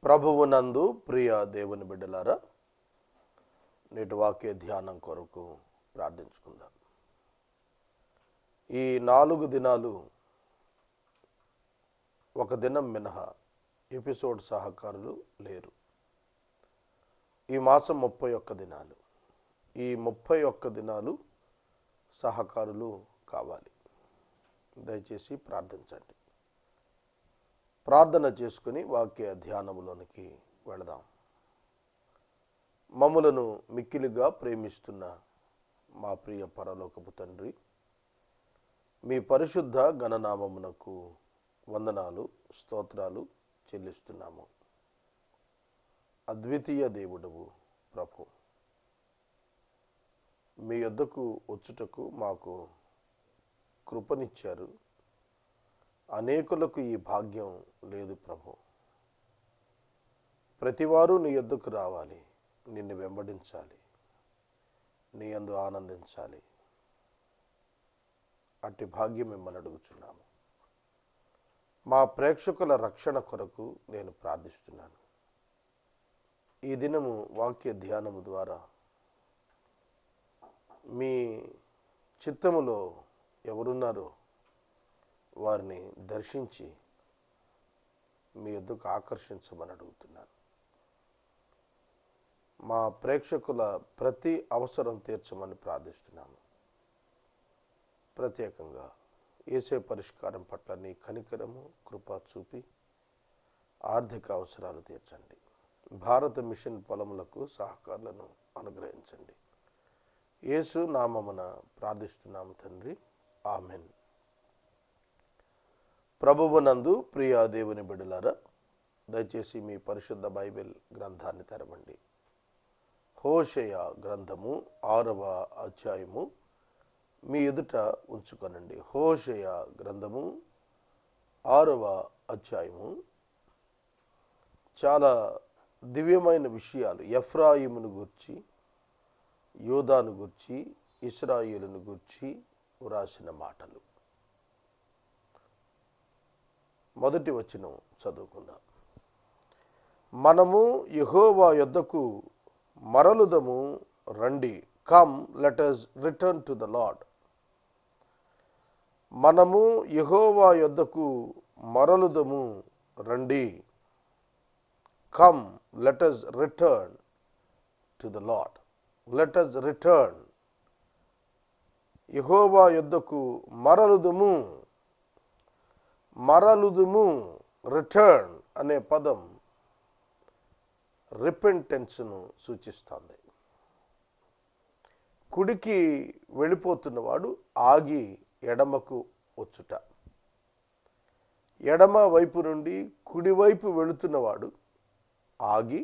ప్రభువునందు ప్రియ దేవుని బిడ్డలారా, నేటి వాక్య ధ్యానం కొరకు ప్రార్థించుకుందాం. ఈ 4 దినాలు ఒక దినం మినహా ఎపిసోడ్ సహకారులు లేరు. ఈ మాసం 31 దినాలు. ఈ 31 దినాలు సహకారులు కావాలి. దయచేసి ప్రార్థించండి. ప్రార్థన చేసుకుని వాక్య ధ్యానములోనికి వెళదాం. మమ్ములను మిక్కిలిగా ప్రేమిస్తున్న మా ప్రియ పరలోకపు తండ్రి, మీ పరిశుద్ధ ఘననామమునకు వందనాలు, స్తోత్రాలు చెల్లిస్తున్నాము. అద్వితీయ దేవుడవు ప్రభు, మీ యొద్దకు వచ్చుటకు మాకు కృపనిచ్చారు. అనేకులకు ఈ భాగ్యం లేదు ప్రభు. ప్రతివారు నీ యొద్దకు రావాలి, నిన్ను వెంబడించాలి, నీ యందు ఆనందించాలి. అట్టి భాగ్యం మిమ్మల్ని అడుగుచున్నాము. మా ప్రేక్షకుల రక్షణ కొరకు నేను ప్రార్థిస్తున్నాను. ఈ దినము వాక్య ధ్యానము ద్వారా మీ చిత్తములో ఎవరున్నారో వారిని దర్శించి మీ యొద్దకు ఆకర్షించమని అడుగుతున్నాను. మా ప్రేక్షకుల ప్రతి అవసరం తీర్చమని ప్రార్థిస్తున్నాము. ప్రత్యేకంగా యేసే పరిష్కారం పట్ల నీ కనికరము, కృప చూపి ఆర్థిక అవసరాలు తీర్చండి. భారత మిషన్ పొలములకు సహకారులను అనుగ్రహించండి. యేసు నామమున ప్రార్థిస్తున్నాము తండ్రి, ఆమెన్. ప్రభువునందు ప్రియ దేవుని బిడ్డలారా, దయచేసి మీ పరిశుద్ధ బైబిల్ గ్రంథాన్ని తెరవండి. హోషేయ గ్రంథము 6వ అధ్యాయము మీ ఎదుట ఉంచుకొనండి. హోషేయ గ్రంథము 6వ అధ్యాయము చాలా దివ్యమైన విషయాలు ఎఫ్రాయిమును గూర్చి, యోదాను గూర్చి, ఇశ్రాయేలును గూర్చి వ్రాసిన మాటలు. మొదటి వచనం చదువుకుందాం. మనము యెహోవా యొద్దకు మరలుదము రండి. Come let us return to the Lord. మనము యెహోవా యొద్దకు మరలుదము రండి. Come let us return to the Lord. Let us return. యెహోవా యొద్దకు మరలుదము. మరలుదుము, రిటర్న్ అనే పదం రిపెంటెన్స్ను సూచిస్తుంది. కుడికి వెళ్ళిపోతున్నవాడు ఆగి ఎడమకు వచ్చుట. ఎడమ వైపు నుండి కుడివైపు వెళుతున్నవాడు ఆగి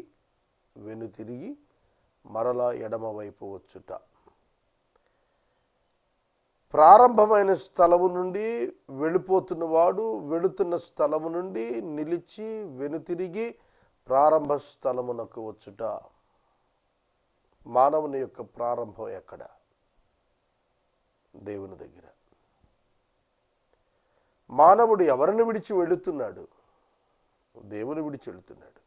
వెనుతిరిగి మరలా ఎడమ వైపు వచ్చుట. ప్రారంభమైన స్థలము నుండి వెళ్ళిపోతున్నవాడు వెళుతున్న స్థలము నుండి నిలిచి వెనుతిరిగి ప్రారంభ స్థలమునకు వచ్చుట. మానవుని యొక్క ప్రారంభం ఎక్కడ? దేవుని దగ్గర. మానవుడు ఎవరిని విడిచి వెళుతున్నాడు? దేవుని విడిచి వెళుతున్నాడు.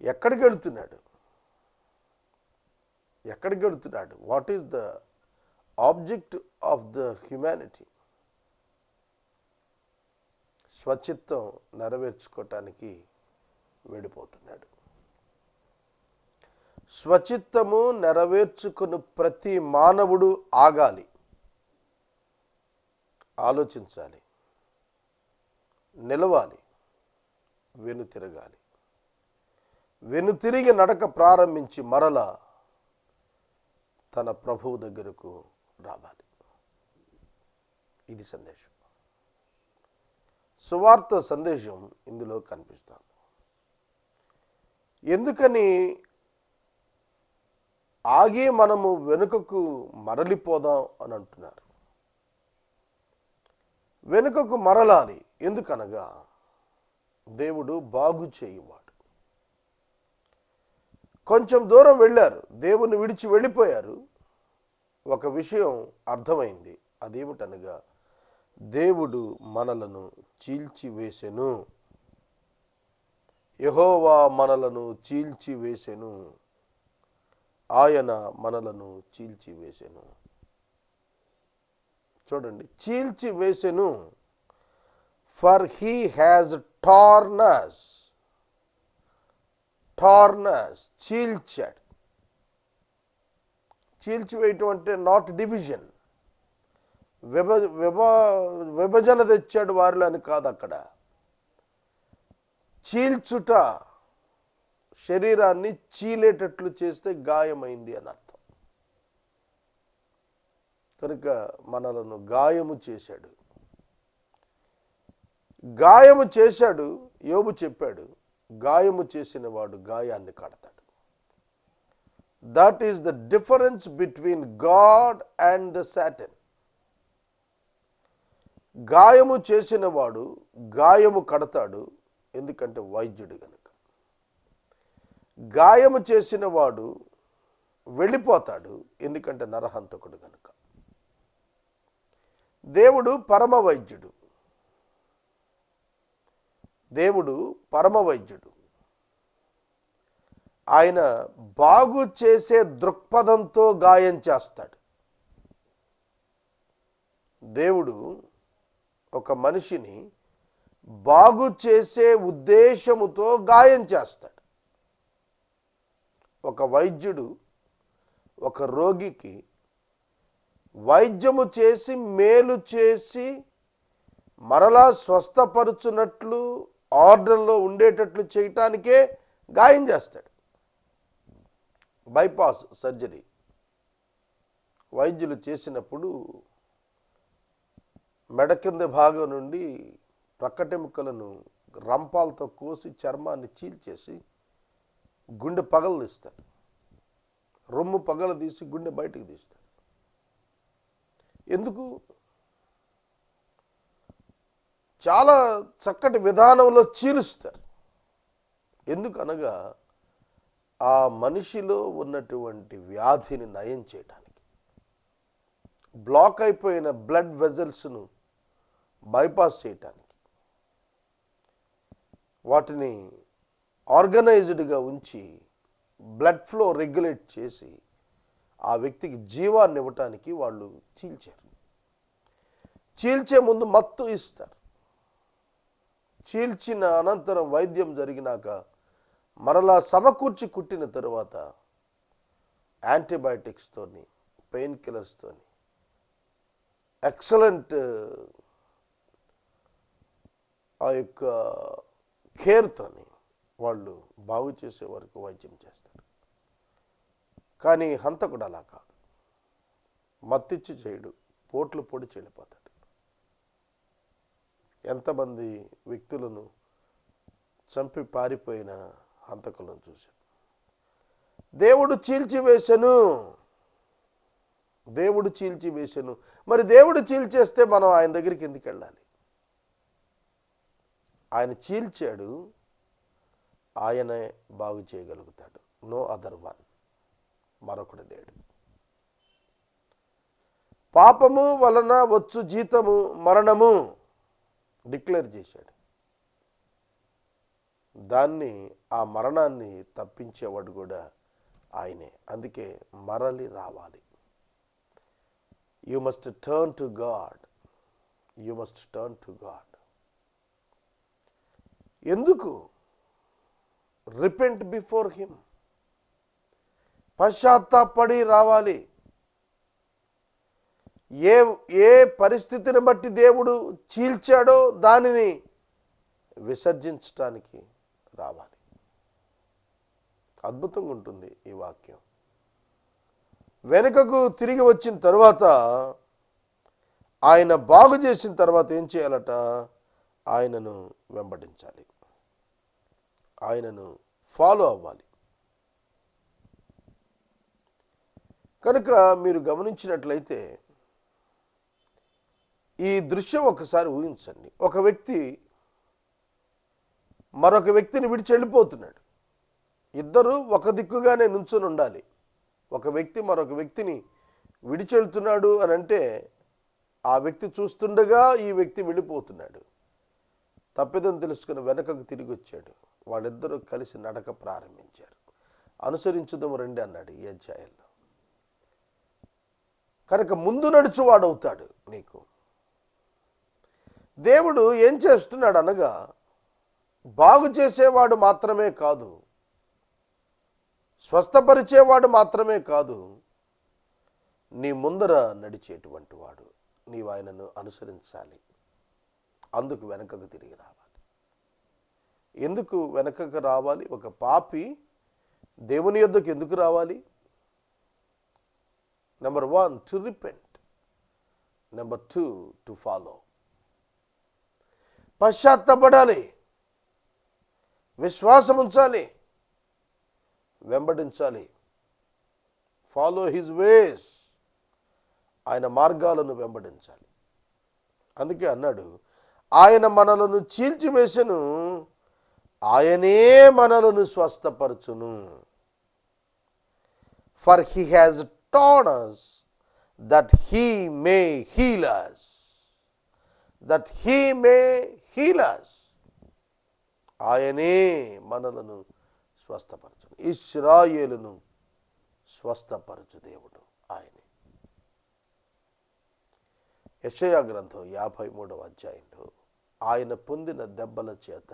ఎక్కడికి వెళుతున్నాడు? ఎక్కడికి వెళుతున్నాడు? What is the object of the humanity? స్వచిత్తం నెరవేర్చుకోవటానికి వెళ్ళిపోతున్నాడు. స్వచిత్తము నెరవేర్చుకుని ప్రతి మానవుడు ఆగాలి, ఆలోచించాలి, నిలవాలి, వెనుతిరగాలి. వెనుతిరిగి నడక ప్రారంభించి మరలా తన ప్రభువు దగ్గరకు రావాలి. ఇది సందేశం. సువార్త సందేశం ఇందులో కనిపిస్తుంది. ఎందుకని ఆగి మనము వెనుకకు మరలిపోదాం అని అంటున్నారు? వెనుకకు మరలాలి. ఎందుకనగా దేవుడు బాగు చేయువాడు. కొంచెం దూరం వెళ్ళారు, దేవుని విడిచి వెళ్ళిపోయారు. ఒక విషయం అర్థమైంది. అదేమిటనగా దేవుడు మనలను చీల్చివేసెను. యెహోవా మనలను చీల్చివేసెను, ఆయన మనలను చీల్చివేసెను. చూడండి, చీల్చివేసెను. For he has torn us, చీల్చాడు. చీల్చివేయటం అంటే నాట్ డివిజన్, విభజన తెచ్చాడు వారిలో అని కాదు. అక్కడ చీల్చుట, శరీరాన్ని చీలేటట్లు చేస్తే గాయమైంది అని అర్థం. కనుక మనలను గాయము చేశాడు. గాయము చేశాడు. యోబు చెప్పాడు, గాయము చేసిన వాడు గాయాన్ని కడతాడు. That is the difference between God and the Satan. గాయము చేసిన వాడు గాయము కడతాడు, ఎందుకంటే వైద్యుడు గనుక. గాయము చేసిన వాడు వెళ్ళిపోతాడు, ఎందుకంటే నరహంతకుడు గనుక. దేవుడు పరమ వైద్యుడు. దేవుడు పరమ వైద్యుడు. ఆయన బాగు చేసే దృక్పథంతో గాయం చేస్తాడు. దేవుడు ఒక మనిషిని బాగు చేసే ఉద్దేశముతో గాయం చేస్తాడు. ఒక వైద్యుడు ఒక రోగికి వైద్యము చేసి మేలు చేసి మరలా స్వస్థపరుచున్నట్లు ఆర్డర్లో ఉండేటట్లు చేయటానికే గాయం చేస్తాడు. బైపాస్ సర్జరీ వైద్యులు చేసినప్పుడు మెడ కింద భాగం నుండి ప్రక్కటెముకలను రంపాలతో కోసి చర్మాన్ని చీల్చేసి గుండె పగలు తీస్తారు. రొమ్ము పగలు తీసి గుండె బయటకు తీస్తారు. ఎందుకు? చాలా చక్కటి విధానంలో చీలుస్తారు. ఎందుకనగా ఆ మనిషిలో ఉన్నటువంటి వ్యాధిని నయం చేయడానికి, బ్లాక్ అయిపోయిన బ్లడ్ వెజల్స్ను బైపాస్ చేయటానికి, వాటిని ఆర్గనైజ్డ్గా ఉంచి బ్లడ్ ఫ్లో రెగ్యులేట్ చేసి ఆ వ్యక్తికి జీవాన్ని ఇవ్వటానికి వాళ్ళు చీల్చారు. చీల్చే ముందు మత్తు ఇస్తారు. చీల్చిన అనంతరం వైద్యం జరిగినాక మరలా సమకూర్చి కుట్టిన తరువాత యాంటీబయాటిక్స్తోని, పెయిన్ కిల్లర్స్తోని, ఎక్సలెంట్ ఆ యొక్క కేర్తోని వాళ్ళు బాగు చేసే వరకు వైద్యం చేస్తారు. కానీ హంతకుడు అలా కాదు. మత్తిచ్చి చేయడు, పోట్లు పొడి చెల్లిపోతాడు. ఎంతమంది వ్యక్తులను చంపి పారిపోయిన హంతకులను చూశాడు. దేవుడు చీల్చివేసెను. దేవుడు చీల్చివేసెను. మరి దేవుడు చీల్చేస్తే మనం ఆయన దగ్గరికి ఎందుకు వెళ్ళాలి? ఆయన చీల్చాడు, ఆయనే బాగు చేయగలుగుతాడు. నో అదర్ వన్, మరొకడు లేడు. పాపము వలన వచ్చు జీతము మరణము డిక్లేర్ చేశాడు. దాన్ని, ఆ మరణాన్ని తప్పించేవాడు కూడా ఆయనే. అందుకే మరలి రావాలి. You must turn to God. You must turn to God. ఎందుకు? Repent before him. పశ్చాత్తాపడి రావాలి. ఏ పరిస్థితిని బట్టి దేవుడు చీల్చాడో దానిని విసర్జించటానికి రావాలి. అద్భుతంగా ఉంటుంది ఈ వాక్యం. వెనుకకు తిరిగి వచ్చిన తర్వాత, ఆయన బాగు చేసిన తర్వాత ఏం చేయాలట? ఆయనను వెంబడించాలి, ఆయనను ఫాలో అవ్వాలి. కనుక మీరు గమనించినట్లయితే ఈ దృశ్యం ఒకసారి ఊహించండి. ఒక వ్యక్తి మరొక వ్యక్తిని విడిచి వెళ్ళిపోతున్నాడు. ఇద్దరు ఒక దిక్కుగానే నుంచొని ఉండాలి. ఒక వ్యక్తి మరొక వ్యక్తిని విడిచెళ్తున్నాడు అని అంటే ఆ వ్యక్తి చూస్తుండగా ఈ వ్యక్తి వెళ్ళిపోతున్నాడు. తప్పిదం తెలుసుకుని వెనకకు తిరిగి వచ్చాడు. వాళ్ళిద్దరూ కలిసి నడక ప్రారంభించారు. అనుసరించుదాము రండి అన్నాడు ఈ అధ్యాయంలో. కనుక ముందు నడుచువాడవుతాడు నీకు. దేవుడు ఏం చేస్తున్నాడు అనగా, బాగు చేసేవాడు మాత్రమే కాదు, స్వస్థపరిచేవాడు మాత్రమే కాదు, నీ ముందర నడిచేటువంటి వాడు. నీవు ఆయనను అనుసరించాలి. అందుకు వెనకకు తిరిగి రావాలి. ఎందుకు వెనకకు రావాలి? ఒక పాపి దేవుని యొద్దకు ఎందుకు రావాలి? Number 1 to repent, number 2 to follow. పశ్చాత్తపడాలి, విశ్వాసం ఉంచాలి, వెంబడించాలి. ఫాలో హిజ్ వేస్, ఆయన మార్గాలను వెంబడించాలి. అందుకే అన్నాడు, ఆయన మనలను చీల్చివేసెను, ఆయనే మనలను స్వస్థపరచును. For he has torn us that he may heal us, that he may heal us. ఆయనే మనలను స్వస్థపరచును. ఇశ్రాయేలును స్వస్థపరచు దేవుడు ఆయనే. యెషయా గ్రంథం 53వ అధ్యాయంలో ఆయన పొందిన దెబ్బల చేత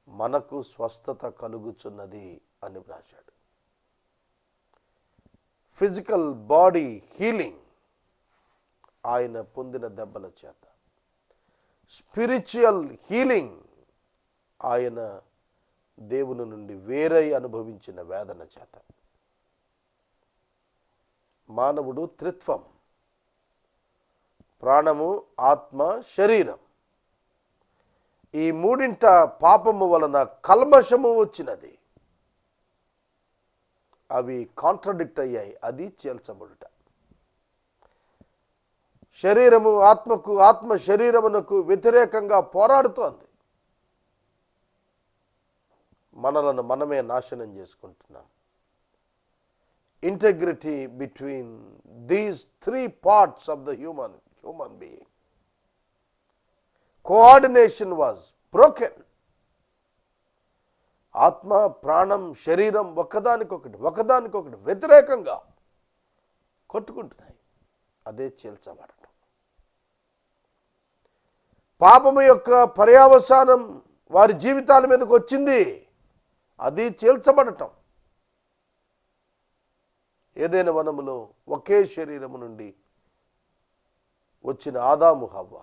మనకు స్వస్థత కలుగుచున్నది అని వ్రాశాడు. ఫిజికల్ బాడీ హీలింగ్ ఆయన పొందిన దెబ్బల చేత, స్పిరిచువల్ హీలింగ్ ఆయన దేవుని నుండి వేరై అనుభవించిన వేదన చేత. మానవుడు త్రిత్వం, ప్రాణము, ఆత్మ, శరీరం, ఈ మూడింట పాపము వలన కల్మషము వచ్చినది. అవి కాంట్రడిక్ట్ అయ్యాయి. అది చేల్చబడుట. శరీరము ఆత్మకు, ఆత్మ శరీరమునకు వ్యతిరేకంగా పోరాడుతోంది. మనలను మనమే నాశనం చేసుకుంటున్నాం. Integrity between these 3 parts of the human being, coordination was broken. ఆత్మ, ప్రాణం, శరీరం ఒకదానికొకటి వ్యతిరేకంగా కొట్టుకుంటున్నాయి. అదే చీల్చబడటం. పాపము యొక్క పర్యవసానం వారి జీవితాల మీదకి వచ్చింది. అది చీల్చబడటం. ఏదైనా వనములో ఒకే శరీరము నుండి వచ్చిన ఆదాము హవ్వ,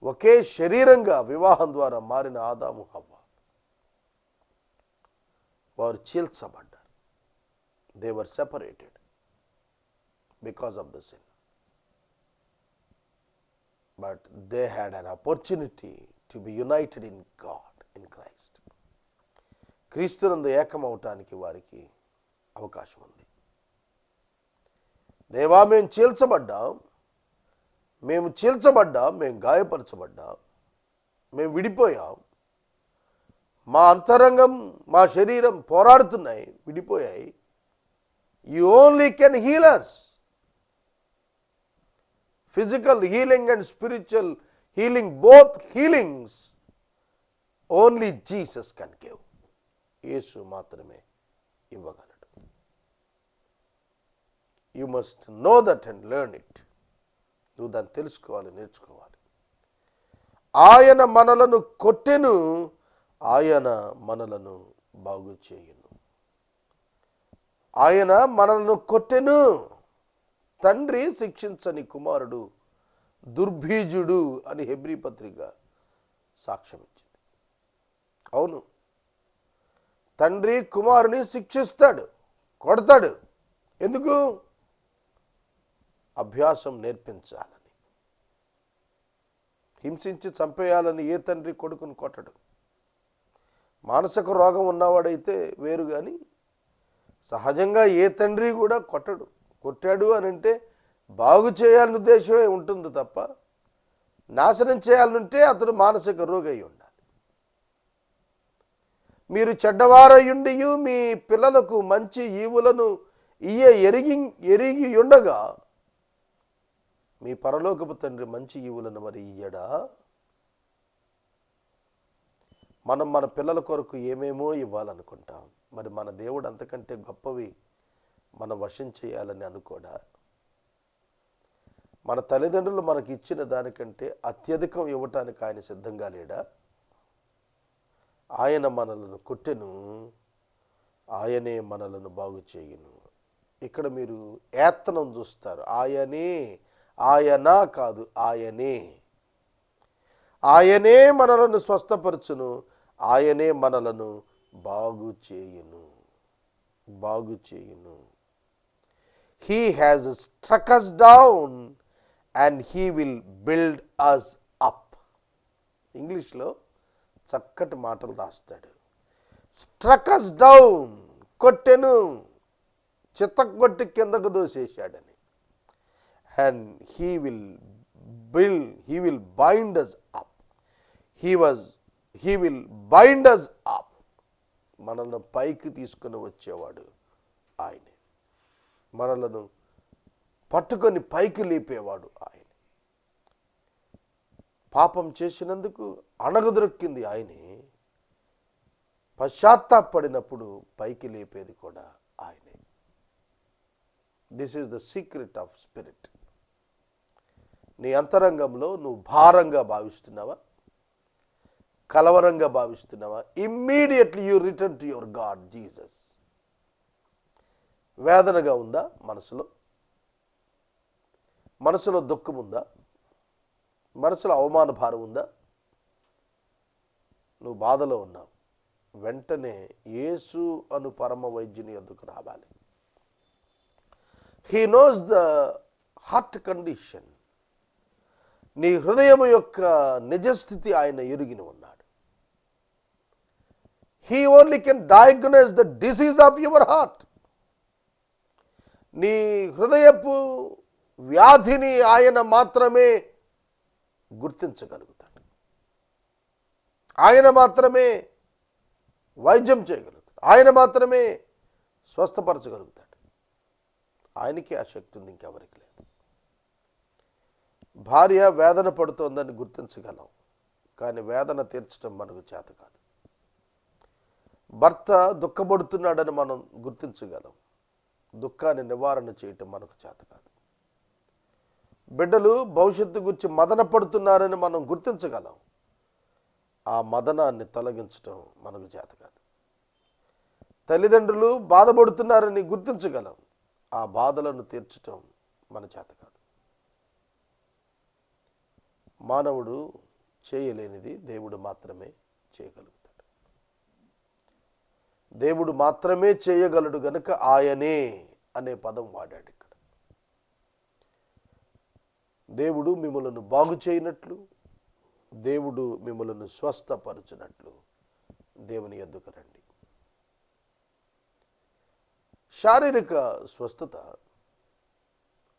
ఒకే శరీరంగా వివాహం ద్వారా మారిన ఆదాము హవ్వ, వారు చీల్చబడ్డారు. They were separated because of the sin. But they had an opportunity to be united in God, in Christ. క్రీస్తునందు ఏకమవటానికి వారికి అవకాశం ఉంది. దేవా, మేము చీల్చబడ్డాం, మేము గాయపరచబడ్డాం, మేము విడిపోయాం, మా అంతరంగం, మా శరీరం పోరాడుతున్నాయి, విడిపోయాయి. You only can heal us. Physical healing and spiritual healing, both healings only Jesus can give. యేసు మాత్రమే ఇవ్వగలడు. You must know that and learn it. నువ్వు దాన్ని తెలుసుకోవాలి, నేర్చుకోవాలి. ఆయన మనలను కొట్టెను, ఆయన మనలను బాగు చేయును. ఆయన మనలను కొట్టెను. తండ్రి శిక్షించని కుమారుడు దుర్బీజుడు అని హెబ్రీ పత్రిక సాక్ష్యం ఇచ్చింది. అవును, తండ్రి కుమారుని శిక్షిస్తాడు, కొడతాడు. ఎందుకు? అభ్యాసం నేర్పించాలని. హింసించి చంపేయాలని ఏ తండ్రి కొడుకుని కొట్టడు. మానసిక రోగం ఉన్నవాడైతే వేరు, కానీ సహజంగా ఏ తండ్రి కూడా కొట్టడు. కొట్టాడు అని అంటే బాగు చేయాలని ఉద్దేశమే ఉంటుంది తప్ప, నాశనం చేయాలంటే అతడు మానసిక రోగి అయి ఉండాలి. మీరు చెడ్డవారయుండి మీ పిల్లలకు మంచి ఈవులను ఎరిగి ఉండగా మీ పరలోకపు తండ్రి మంచి ఈవులను మరి ఇయ్యడా? మనం మన పిల్లల కొరకు ఏమేమో ఇవ్వాలనుకుంటాం. మరి మన దేవుడు అంతకంటే గొప్పవి మన వశం చేయాలని అనుకోడా? మన తల్లిదండ్రులు మనకి ఇచ్చిన దానికంటే అత్యధికం ఇవ్వటానికి ఆయన సిద్ధంగా లేడా? ఆయన మనలను కొట్టెను, ఆయనే మనలను బాగు చేయును. ఇక్కడ మీరు ఏత్తనం చూస్తారు. ఆయనే, ఆయన కాదు, ఆయనే. ఆయనే మనలను స్వస్థపరచును, ఆయనే మనలను బాగు చేయును, బాగు చేయును. He has struck us down and he will build us up. ఇంగ్లీష్లో చక్కటి మాటలు రాస్తాడు. స్ట్రక్ us down, కొట్టెను, చిత్తకొట్టి కిందకు దోసేశాడని. And he will bind us up. He will bind us up. మనల్ని పైకి తీసుకుని వచ్చేవాడు ఆయనే. మనలను పట్టుకొని పైకి లేపేవాడు ఆయన. పాపం చేసినందుకు అణగదొరికింది ఆయనే. పశ్చాత్తాపడినప్పుడు పైకి లేపేది కూడా ఆయనే. This is the secret of spirit. నీ అంతరంగంలో నువ్వు భారంగా భావిస్తున్నావా, కలవరంగా భావిస్తున్నావా? Immediately you return to your God Jesus. వేదనగా ఉందా మనసులో? మనసులో దుఃఖం ఉందా? మనసులో అవమాన భారం ఉందా? నువ్వు బాధలో ఉన్నావు. వెంటనే యేసు అను పరమ వైద్యుని యొద్దకు రావాలి. He knows the heart condition. నీ హృదయం యొక్క నిజస్థితి ఆయన ఎరిగిన ఉన్నాడు. He only can diagnose the disease of your heart. నీ హృదయపు వ్యాధిని ఆయన మాత్రమే గుర్తించగలుగుతాడు. ఆయన మాత్రమే వైద్యం చేయగలుగుతాడు. ఆయన మాత్రమే స్వస్థపరచగలుగుతాడు. ఆయనకి ఆ శక్తి ఉంది, ఇంకెవరికి లేదు. భార్య వేదన పడుతోందని గుర్తించగలం, కానీ వేదన తీర్చడం మనకు చేత కాదు. భర్త దుఃఖపడుతున్నాడని మనం గుర్తించగలం, దుఃఖాన్ని నివారణ చేయటం మనకు చేత కాదు. బిడ్డలు భవిష్యత్తు గురించి మదన పడుతున్నారని మనం గుర్తించగలం, ఆ మదనాన్ని తొలగించటం మనకు చేత కాదు. తల్లిదండ్రులు బాధపడుతున్నారని గుర్తించగలం, ఆ బాధలను తీర్చటం మన చేత కాదు. మానవుడు చేయలేనిది దేవుడు మాత్రమే చేయగలుగుతాడు. దేవుడు మాత్రమే చేయగలడు గనుక ఆయనే అనే పదం వాడాడు ఇక్కడ. దేవుడు మిమ్మలను బాగు చేయనట్లు, దేవుడు మిమ్మలను స్వస్థపరచునట్లు దేవుని యొద్దకు రండి. శారీరక స్వస్థత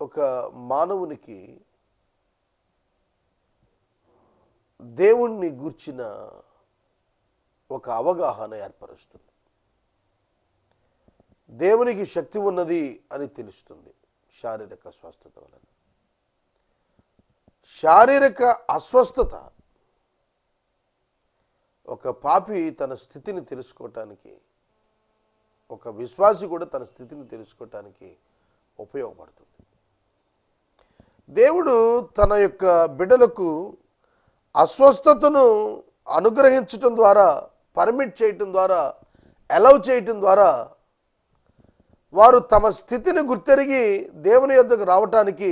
ఒక మానవునికి దేవుణ్ణి గూర్చిన ఒక అవగాహన ఏర్పరుస్తుంది. దేవునికి శక్తి ఉన్నది అని తెలుస్తుంది శారీరక స్వస్థత వలన. శారీరక అస్వస్థత ఒక పాపి తన స్థితిని తెలుసుకోవటానికి, ఒక విశ్వాసి కూడా తన స్థితిని తెలుసుకోవటానికి ఉపయోగపడుతుంది. దేవుడు తన యొక్క బిడ్డలకు అస్వస్థతను అనుగ్రహించటం ద్వారా, పర్మిట్ చేయటం ద్వారా, అలౌ చేయటం ద్వారా వారు తమ స్థితిని గుర్తెరిగి దేవుని యొద్దకు రావటానికి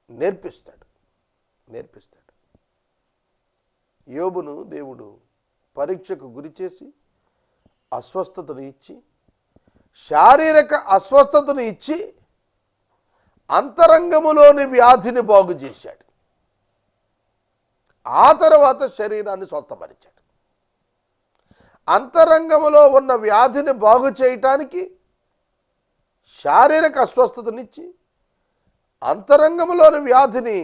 నేర్పిస్తాడు. యోబును దేవుడు పరీక్షకు గురి చేసి అస్వస్థతను ఇచ్చి, శారీరక అస్వస్థతను ఇచ్చి, అంతరంగములోని వ్యాధిని బాగు చేశాడు. ఆ తర్వాత శరీరాన్ని స్వస్థపరిచాడు. అంతరంగములో ఉన్న వ్యాధిని బాగు చేయటానికి శారీరక అస్వస్థతనిచ్చి, అంతరంగములోని వ్యాధిని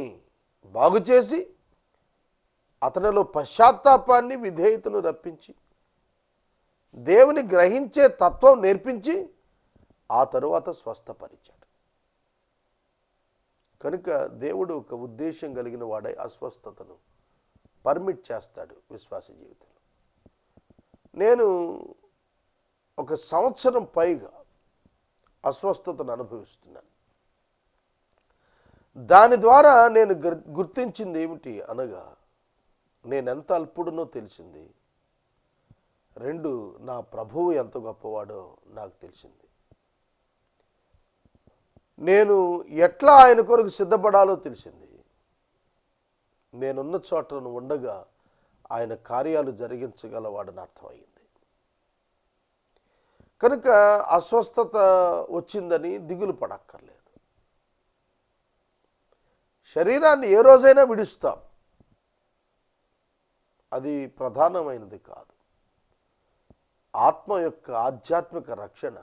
బాగు చేసి, అతనిలో పశ్చాత్తాపాన్ని, విధేయతను రప్పించి, దేవుని గ్రహించే తత్వం నేర్పించి, ఆ తరువాత స్వస్థపరిచాడు. కనుక దేవుడు ఒక ఉద్దేశం కలిగిన వాడై అస్వస్థతను పర్మిట్ చేస్తాడు విశ్వాస జీవితంలో. నేను 1 సంవత్సరం పైగా అస్వస్థతను అనుభవిస్తున్నాను. దాని ద్వారా నేను గుర్తించింది ఏమిటి అనగా, నేనెంత అల్పుడునో తెలిసింది. 2, నా ప్రభువు ఎంత గొప్పవాడో నాకు తెలిసింది. నేను ఎట్లా ఆయన కొరకు సిద్ధపడాలో తెలిసింది. నేనున్న చోటను ఉండగా ఆయన కార్యాలు జరిగించగలవాడని అర్థమైంది. కనుక అస్వస్థత వచ్చిందని దిగులు పడక్కర్లేదు. శరీరాన్ని ఏ రోజైనా విడుస్తాం, అది ప్రధానమైనది కాదు. ఆత్మ యొక్క ఆధ్యాత్మిక రక్షణ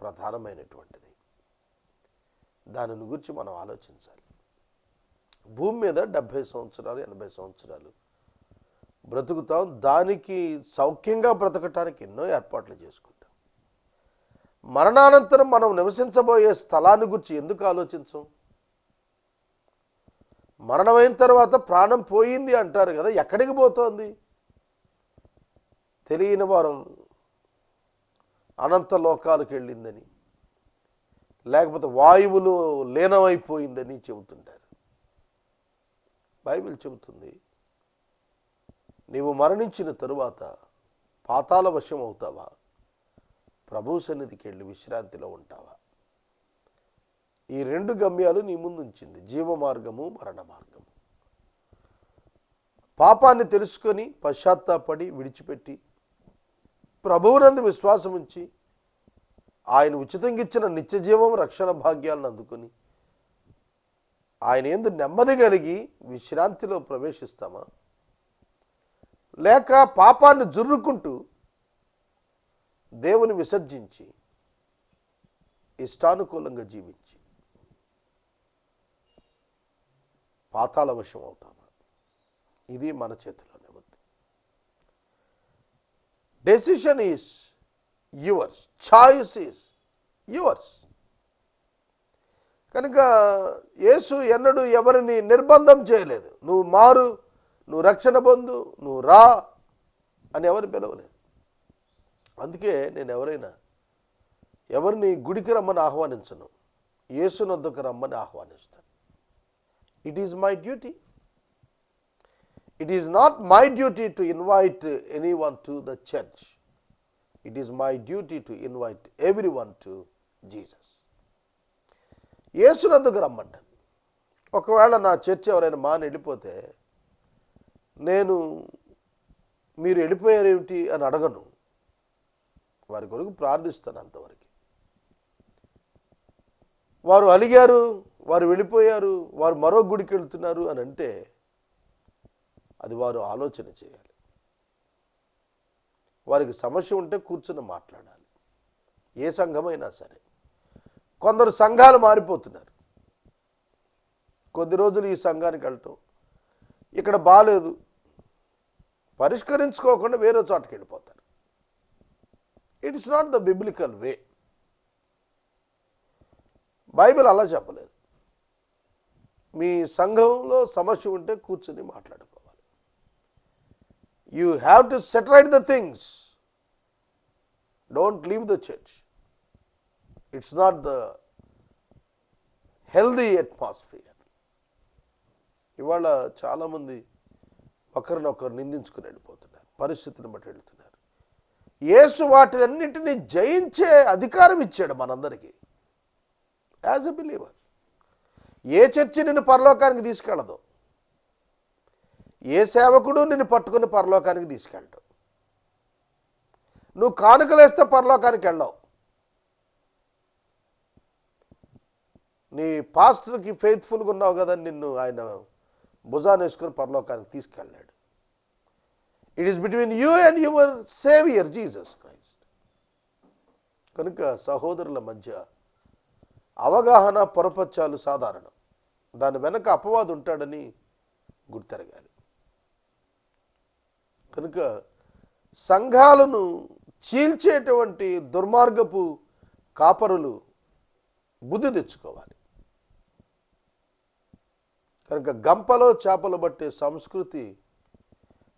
ప్రధానమైనటువంటిది. దానిని గురించి మనం ఆలోచించాలి. భూమి మీద 70 సంవత్సరాలు 80 సంవత్సరాలు బ్రతుకుతాం. దానికి సౌఖ్యంగా బ్రతకటానికి ఎన్నో ఏర్పాట్లు చేసుకుంటాం. మరణానంతరం మనం నివసించబోయే స్థలాన్ని గురించి ఎందుకు ఆలోచించం? మరణమైన తర్వాత ప్రాణం పోయింది అంటారు కదా, ఎక్కడికి పోతోంది? తెలియని వారు అనంత లోకాలకు వెళ్ళిందని, లేకపోతే వాయువులు లీనమైపోయిందని చెబుతుంటారు. బైబిల్ చెబుతుంది, నీవు మరణించిన తరువాత పాతాళ వశం అవుతావా, ప్రభు సన్నిధికి వెళ్ళి విశ్రాంతిలో ఉంటావా? ఈ 2 గమ్యాలు నీ ముందు ఉంచింది, జీవ మార్గము, మరణ మార్గము. పాపాన్ని తెలుసుకొని పశ్చాత్తాపడి విడిచిపెట్టి ప్రభువునందు విశ్వాసం ఉంచి ఆయన ఉచితంగా ఇచ్చిన నిత్య జీవం రక్షణ భాగ్యాలను అందుకొని ఆయన యందు నెమ్మది కలిగి విశ్రాంతిలో ప్రవేశిస్తామా, లేక పాపాన్ని జుర్రుకుంటూ దేవుని విసర్జించి ఇష్టానుకూలంగా జీవించి పాతాళ వశం అవుతామా? ఇది మన చేతిలోనే ఉంది. Decision is yours, choice is yours. కనుక యేసు ఎన్నడూ ఎవరిని నిర్బంధం చేయలేదు. నువ్వు మారు, నువ్వు రక్షణ పొందు, నువ్వు రా అని ఎవరు పిలవలేదు. అందుకే నేను ఎవరిని గుడికి రమ్మని ఆహ్వానించను, యేసునొద్దకు రమ్మని ఆహ్వానిస్తాను. It is my duty. It is not my duty to invite anyone to the church. It is my duty to invite everyone to Jesus. యేసునందుకు రమ్మంటాను. ఒకవేళ నా చర్చ ఎవరైనా మాని వెళ్ళిపోతే నేను మీరు వెళ్ళిపోయారేమిటి అని అడగను, వారి కొరకు ప్రార్థిస్తాను. అంతవరకు వారు అలిగారు, వారు వెళ్ళిపోయారు, వారు మరో గుడికి వెళ్తున్నారు అని అంటే అది వారు ఆలోచన చేయాలి. వారికి సమస్య ఉంటే కూర్చుని మాట్లాడాలి. ఏ సంఘమైనా సరే. కొందరు సంఘాలు మారిపోతున్నారు. కొద్ది రోజులు ఈ సంఘానికి వెళ్ళటం, ఇక్కడ బాలేదు, పరిష్కరించుకోకుండా వేరే చోటకి వెళ్ళిపోతారు. It is not the biblical way. Bible అలా చెప్పలేదు. మీ సంఘంలో సమస్య ఉంటే కూర్చుని మాట్లాడుకోవాలి. You have to set right the things. Don't leave the church. It's not the healthy atmosphere. ఇవాళ చాలామంది ఒకరినొకరు నిందించుకుని వెళ్ళిపోతున్నారు, పరిస్థితిని బట్టి వెళ్తున్నారు. యేసు వాటినన్నింటినీ జయించే అధికారం ఇచ్చాడు మనందరికీ. As a believer A church నిన్ను పరలోకానికి తీసుకెళ్ళదు, ఏ సేవకుడు నిన్ను పట్టుకుని పరలోకానికి తీసుకెళ్ళడు. నువ్వు కానుకలేస్తే పరలోకానికి వెళ్ళావు. నీ పాస్టర్కి ఫెయిత్ఫుల్గా ఉన్నావు కదా, నిన్ను ఆయన భుజాన్ని వేసుకొని పరలోకానికి తీసుకెళ్ళాడు. It is between you and your saviour Jesus Christ. కనుక సహోదరుల మధ్య అవగాహన పొరపచ్చాలు సాధారణం. దాని వెనక అపవాదు ఉంటాడని గుర్తెరగాలి. కనుక సంఘాలను చీల్చేటువంటి దుర్మార్గపు కాపరులు బుద్ధి తెచ్చుకోవాలి. కనుక గంపలో చేపలు పట్టే సంస్కృతి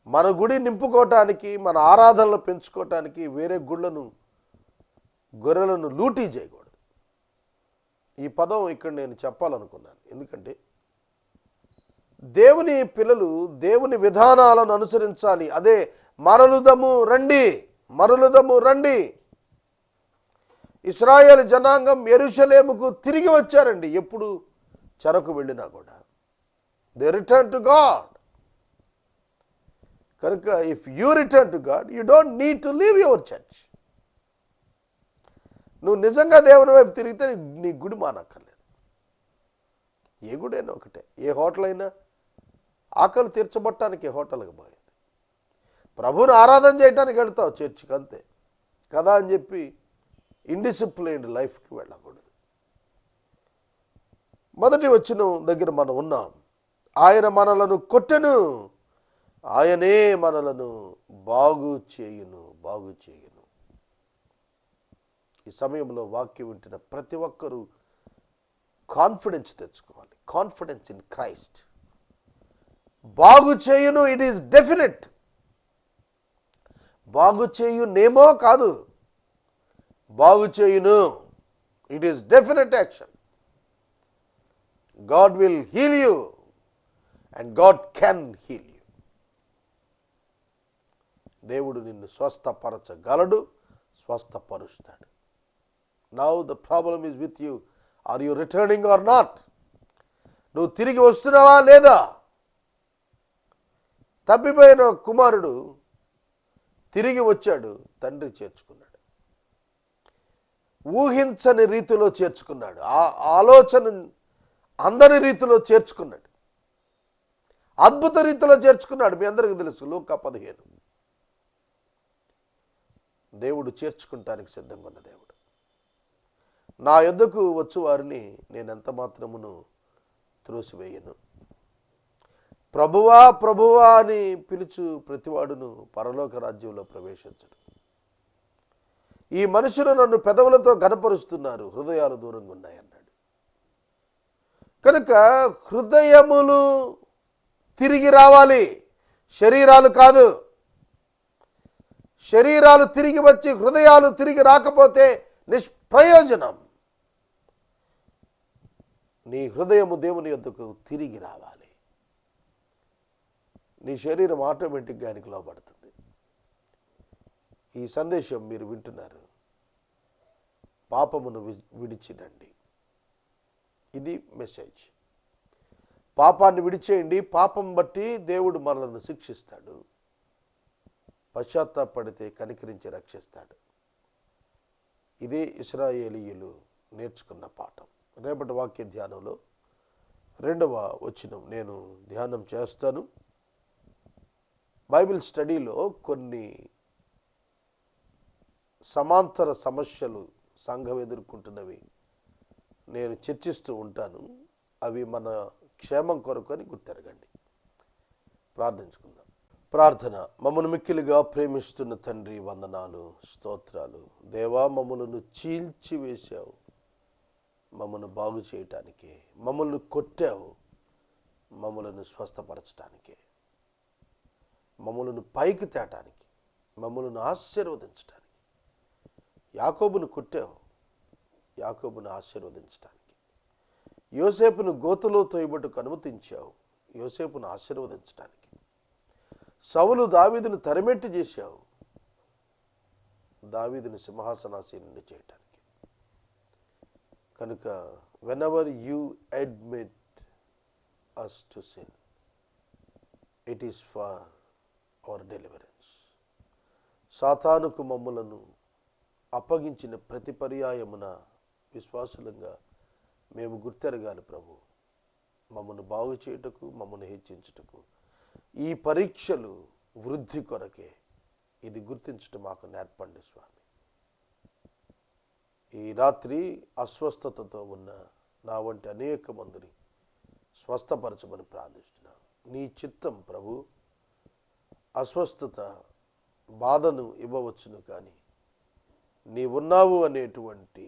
మన గుడి నింపుకోవటానికి, మన ఆరాధనలు పెంచుకోవటానికి వేరే గుళ్ళను, గొర్రెలను లూటీ చేయకూడదు. ఈ పదం ఇక్కడ నేను చెప్పాలనుకున్నాను. ఎందుకంటే దేవుని పిల్లలు దేవుని విధానాలను అనుసరించాలి. అదే మరలుదము రండి, మరలుదము రండి. ఇశ్రాయేలు జనాంగం యెరూషలేముకు తిరిగి వచ్చారండి. ఎప్పుడు చెరకు వెళ్ళినా కూడా దే రిటర్న్ టు గాడ్. కనుక if you return to God, you don't need to leave your church. నువ్వు నిజంగా దేవుని వైపు తిరిగితే నీ గుడి మానక్కర్లేదు. ఏ గుడి అయినా ఒకటే, ఏ హోటల్ అయినా ఆకలి తీర్చబట్టడానికి హోటల్కి పోయేది. ప్రభువుని ఆరాధన చేయడానికి వెళ్తావు చర్చికి, అంతే కదా అని చెప్పి ఇండిసిప్లైన్డ్ లైఫ్కి వెళ్ళకూడదు. మొదటి వచనం దగ్గర మనం ఉన్నాం. ఆయన మనలను కొట్టెను, ఆయనే మనలను బాగు చేయును, బాగు చేయును. ఈ సమయంలో వాక్యం వింటున్న ప్రతి ఒక్కరూ కాన్ఫిడెన్స్ తెచ్చుకోవాలి. Confidence in Christ. బాగు చేయును, ఇట్ ఈస్ డెఫినెట్. బాగు చేయునేమో కాదు, బాగు చేయును, it is definite action. God will heal you and God can heal you. దేవుడు నిన్ను స్వస్థపరచగలడు, స్వస్థపరుస్తాడు. Now the problem is with you. Are you returning or not? నువ్వు తిరిగి వస్తున్నావా లేదా? తప్పిపోయిన కుమారుడు తిరిగి వచ్చాడు, తండ్రి చేర్చుకున్నాడు. ఊహించని రీతిలో చేర్చుకున్నాడు. ఆలోచన అందని రీతిలో చేర్చుకున్నాడు. అద్భుత రీతిలో చేర్చుకున్నాడు. మీ అందరికీ తెలుసు, లూకా 15. దేవుడు చేర్చుకుంటానికి సిద్ధంగా ఉన్న దేవుడు. నా యొద్దకు వచ్చు వారిని నేను ఎంత మాత్రమును త్రోసివేయను. ప్రభువా ప్రభువా అని పిలుచు ప్రతివాడును పరలోక రాజ్యంలో ప్రవేశించడు. ఈ మనుషులు నన్ను పెదవులతో ఘనపరుస్తున్నారు, హృదయాలు దూరంగా ఉన్నాయన్నాడు. కనుక హృదయములు తిరిగి రావాలి, శరీరాలు కాదు. శరీరాలు తిరిగి వచ్చి హృదయాలు తిరిగి రాకపోతే నిష్ప్రయోజనం. నీ హృదయము దేవుని యొద్దకు తిరిగి రావాలి. నీ శరీరం ఆటోమేటిక్గా ఆయనకు లోబడుతుంది. ఈ సందేశం మీరు వింటున్నారు. పాపమును విడిచినండి, ఇది మెసేజ్. పాపాన్ని విడిచేయండి. పాపం బట్టి దేవుడు మనల్ని శిక్షిస్తాడు. పశ్చాత్తాపడితే కనికరించి రక్షిస్తాడు. ఇదే ఇశ్రాయేలీయులు నేర్చుకున్న పాఠం. రేపటి వాక్య ధ్యానంలో 2వ వచనం నేను ధ్యానం చేస్తాను. బైబిల్ స్టడీలో కొన్ని సమాంతర సమస్యలు సంఘం ఎదుర్కొంటున్నవి నేను చర్చిస్తూ ఉంటాను. అవి మన క్షేమం కొరకు అని గుర్తెరగండి. ప్రార్థించుకుందాం. ప్రార్థన. మమ్మల్ని మిక్కిలిగా ప్రేమిస్తున్న తండ్రి, వందనాలు, స్తోత్రాలు. దేవా, మమ్మలను చీల్చివేశావు, మమ్మల్ని బాగు చేయటానికి. మమ్మల్ని కొట్టావు, మమ్మలను స్వస్థపరచటానికి, మమ్మలను పైకి తేటానికి, మమ్మలను ఆశీర్వదించటానికి. యాకోబును కొట్టావు, యాకోబును ఆశీర్వదించటానికి. యోసేపును గోతులో తోయబట్టుకు అనుమతించావు, యోసేపును ఆశీర్వదించటానికి. సౌలు దావీదును తరిమెట్టు చేశావు, దావీదును సింహాసనాసీనుని చేయటానికి. కనుక whenever you admit us to sin, it is for our deliverance. సాతానుకు మమ్ములను అప్పగించిన ప్రతి పర్యాయమున విశ్వాసులంగా మేము గుర్తెరగాలి ప్రభు. మమ్మను బాగు చేయుటకు, మమ్మను హెచ్చించుటకు, ఈ పరీక్షలు వృద్ధి కొరకే. ఇది గుర్తించటం మాకు నేర్పండి స్వామి. ఈ రాత్రి అస్వస్థతతో ఉన్న నా వంటి అనేక మందిని స్వస్థపరచమని ప్రార్థిస్తున్నాను. నీ చిత్తం ప్రభు. అస్వస్థత బాధను ఇవ్వవచ్చును, కానీ నీవున్నావు అనేటువంటి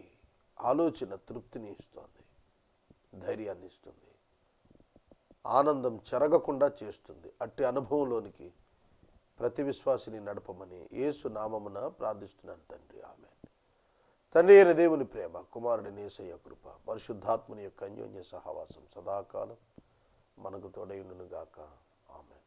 ఆలోచన తృప్తిని ఇస్తుంది, ధైర్యాన్ని ఇస్తుంది. ఆనందం చెరగకుండా చేస్తుంది. అట్టి అనుభవంలోనికి ప్రతి విశ్వాసిని నడపమని యేసు నామమున ప్రార్థిస్తున్నాను తండ్రి. ఆమేన్. తండ్రి అయిన దేవుని ప్రేమ, కుమారుడిని యేసయ్య కృప, పరిశుద్ధాత్మని యొక్క అన్యోన్య సహవాసం సదాకాలం మనకు తోడైయుండును గాక. ఆమేన్.